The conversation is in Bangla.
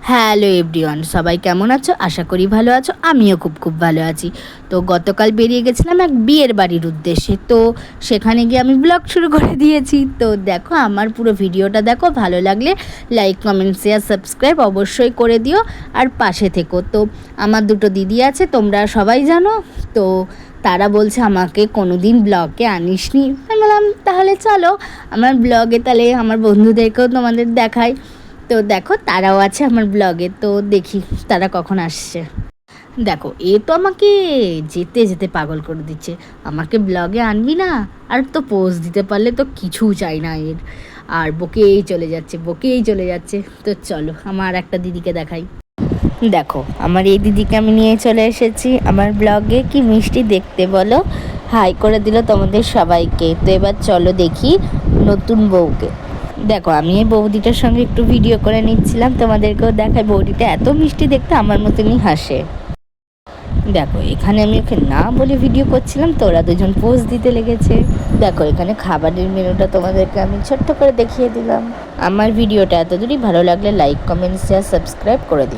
হ্যালো এভরিওয়ান, সবাই কেমন আছো? আশা করি ভালো আছো। আমিও খুব ভালো আছি। তো গতকাল বেরিয়ে গেছিলাম এক বিয়ের বাড়ির উদ্দেশ্যে। তো সেখানে গিয়ে আমি ব্লগ শুরু করে দিয়েছি। তো দেখো, আমার পুরো ভিডিওটা দেখো, ভালো লাগলে লাইক, কমেন্ট, শেয়ার, সাবস্ক্রাইব অবশ্যই করে দিও আর পাশে থেকো। তো আমার দুটো দিদি আছে, তোমরা সবাই জানো। তো তারা বলছে আমাকে কোনো দিন ব্লগে আনিসনি। আমি বললাম তাহলে চলো আমার ব্লগে, তাহলে আমার বন্ধুদেরকেও তোমাদের দেখাই। তো দেখো, তারাও আছে আমার ব্লগে। তো দেখি তারা কখন আসছে। দেখো, এ তো আমাকে যেতে যেতে পাগল করে দিচ্ছে। আমাকে ব্লগে আনবি না? আর তো পোজ দিতে পারলে তো কিছু চাই না এর। আর বকেই চলে যাচ্ছে, বকেই চলে যাচ্ছে। তো চলো আমার একটা দিদিকে দেখাই। দেখো, আমার এই দিদিকে আমি নিয়ে চলে এসেছি আমার ব্লগে। কি মিষ্টি দেখতে বলো, হাই করে দিল তোমাদের সবাইকে। তো এবার চলো দেখি নতুন বউকে। দেখো, আমি এই বৌদিটার সঙ্গে একটু ভিডিও করে নিচ্ছিলাম, তোমাদেরকেও দেখাই। বৌদিটা এত মিষ্টি দেখতে, আমার মতনই হাসে। দেখো, এখানে আমি ওকে না বলে ভিডিও করছিলাম, তো ওরা দুজন পোজ দিতে লেগেছে। দেখো, এখানে খাবারের মেনুটা তোমাদেরকে আমি ছোট্ট করে দেখিয়ে দিলাম। আমার ভিডিওটা এতদূরই, ভালো লাগলে লাইক, কমেন্ট, শেয়ার, সাবস্ক্রাইব করে দিই।